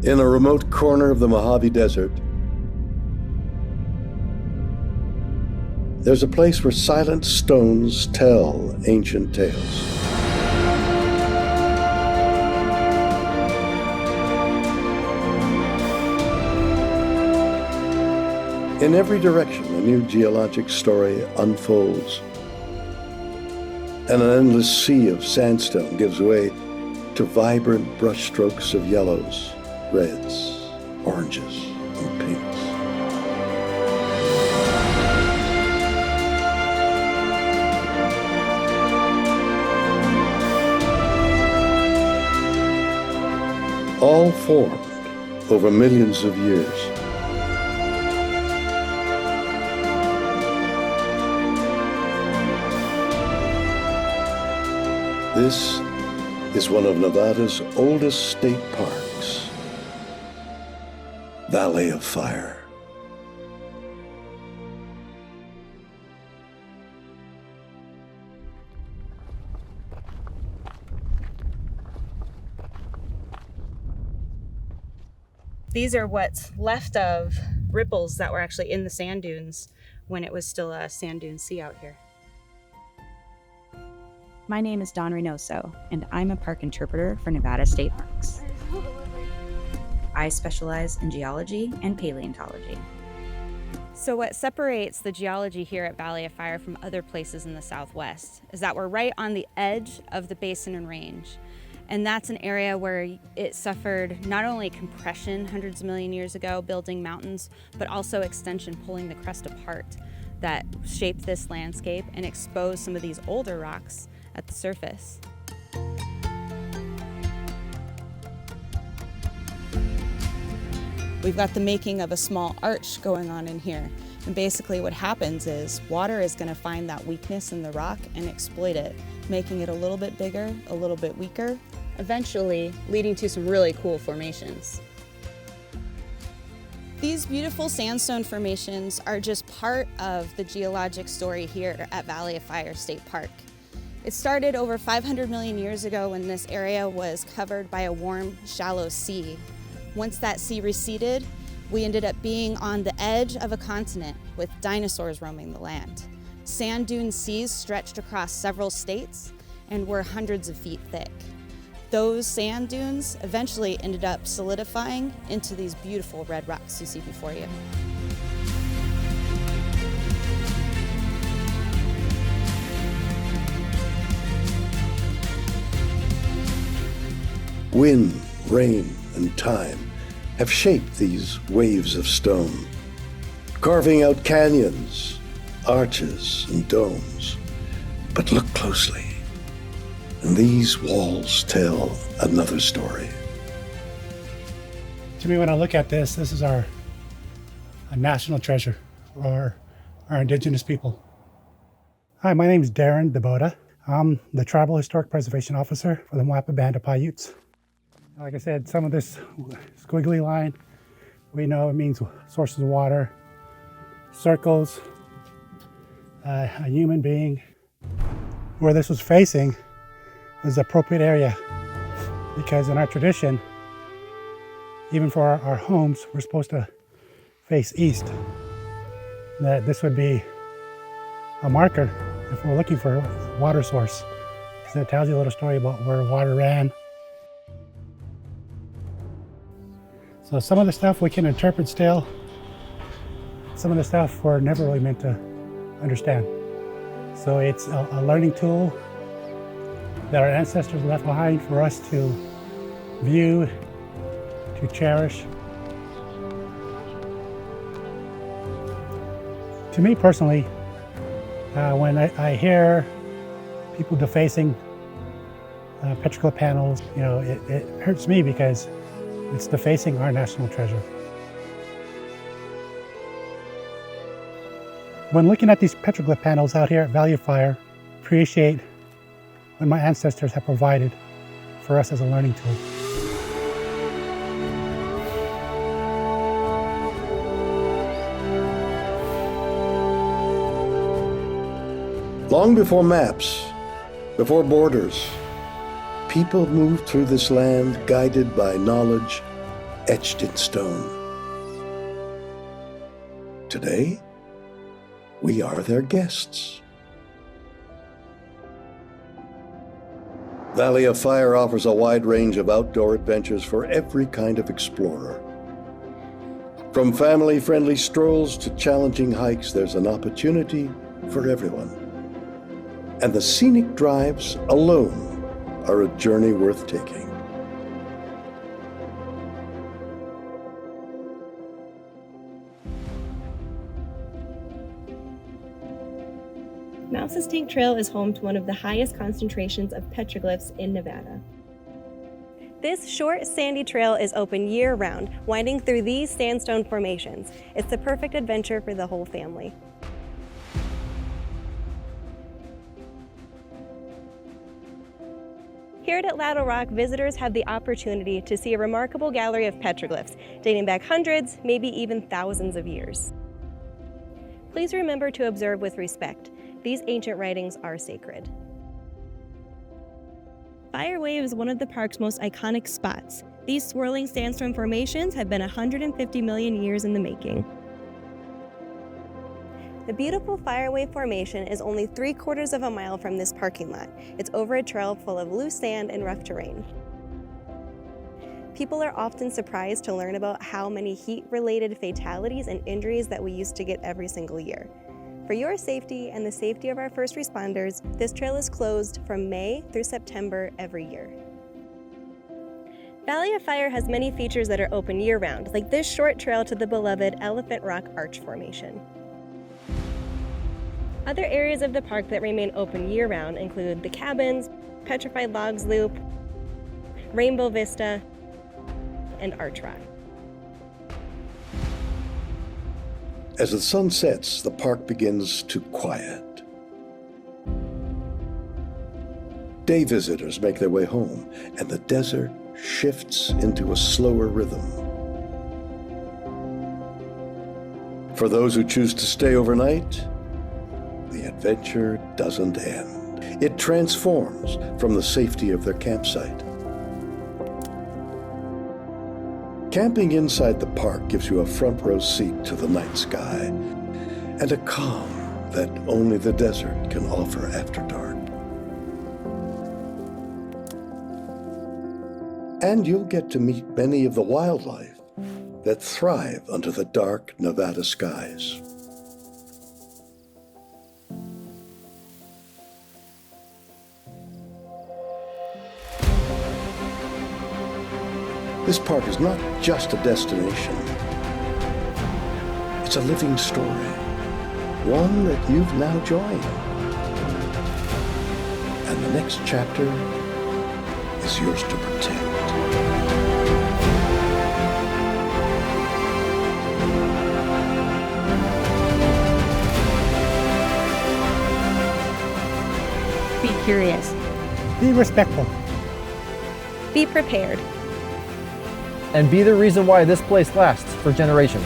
In a remote corner of the Mojave Desert, there's a place where silent stones tell ancient tales. In every direction, a new geologic story unfolds, and an endless sea of sandstone gives way to vibrant brushstrokes of yellows, reds, oranges, and pinks. All formed over millions of years. This is one of Nevada's oldest state parks, Valley of Fire. These are what's left of ripples that were actually in the sand dunes when it was still a sand dune sea out here. My name is Dawn Reynoso, and I'm a park interpreter for Nevada State Parks. I specialize in geology and paleontology. So what separates the geology here at Valley of Fire from other places in the Southwest is that we're right on the edge of the basin and range. And that's an area where it suffered not only compression hundreds of million years ago, building mountains, but also extension, pulling the crust apart that shaped this landscape and exposed some of these older rocks at the surface. We've got the making of a small arch going on in here. And basically what happens is water is going to find that weakness in the rock and exploit it, making it a little bit bigger, a little bit weaker, eventually leading to some really cool formations. These beautiful sandstone formations are just part of the geologic story here at Valley of Fire State Park. It started over 500 million years ago when this area was covered by a warm, shallow sea. Once that sea receded, we ended up being on the edge of a continent with dinosaurs roaming the land. Sand dune seas stretched across several states and were hundreds of feet thick. Those sand dunes eventually ended up solidifying into these beautiful red rocks you see before you. Wind, rain, and time have shaped these waves of stone, carving out canyons, arches, and domes. But look closely, and these walls tell another story. To me, when I look at this is a national treasure for our indigenous people. Hi, my name is Darren Deboda. I'm the Tribal Historic Preservation Officer for the Moapa Band of Paiutes. Like I said, some of this squiggly line, we know it means sources of water, circles, a human being. Where this was facing was the appropriate area, because in our tradition, even for our homes, we're supposed to face east. That this would be a marker if we're looking for a water source, because it tells you a little story about where water ran. So some of the stuff we can interpret still, some of the stuff we're never really meant to understand. So it's a learning tool that our ancestors left behind for us to view, to cherish. To me personally, when I hear people defacing petroglyph panels, it hurts me because it's defacing our national treasure. When looking at these petroglyph panels out here at Valley of Fire, appreciate what my ancestors have provided for us as a learning tool. Long before maps, before borders, people moved through this land guided by knowledge etched in stone. Today, we are their guests. Valley of Fire offers a wide range of outdoor adventures for every kind of explorer. From family-friendly strolls to challenging hikes, there's an opportunity for everyone. And the scenic drives alone are a journey worth taking. Mouse's Tank Trail is home to one of the highest concentrations of petroglyphs in Nevada. This short, sandy trail is open year-round, winding through these sandstone formations. It's the perfect adventure for the whole family. Here at Lattle Rock, visitors have the opportunity to see a remarkable gallery of petroglyphs, dating back hundreds, maybe even thousands of years. Please remember to observe with respect. These ancient writings are sacred. Fire Wave is one of the park's most iconic spots. These swirling sandstone formations have been 150 million years in the making. The beautiful Fire Wave Formation is only 3/4 of a mile from this parking lot. It's over a trail full of loose sand and rough terrain. People are often surprised to learn about how many heat-related fatalities and injuries that we used to get every single year. For your safety and the safety of our first responders, this trail is closed from May through September every year. Valley of Fire has many features that are open year-round, like this short trail to the beloved Elephant Rock Arch Formation. Other areas of the park that remain open year-round include the cabins, Petrified Logs Loop, Rainbow Vista, and Arch Rock. As the sun sets, the park begins to quiet. Day visitors make their way home, and the desert shifts into a slower rhythm. For those who choose to stay overnight, the adventure doesn't end. It transforms from the safety of their campsite. Camping inside the park gives you a front row seat to the night sky and a calm that only the desert can offer after dark. And you'll get to meet many of the wildlife that thrive under the dark Nevada skies. This park is not just a destination. It's a living story, one that you've now joined. And the next chapter is yours to protect. Be curious. Be respectful. Be prepared. And be the reason why this place lasts for generations.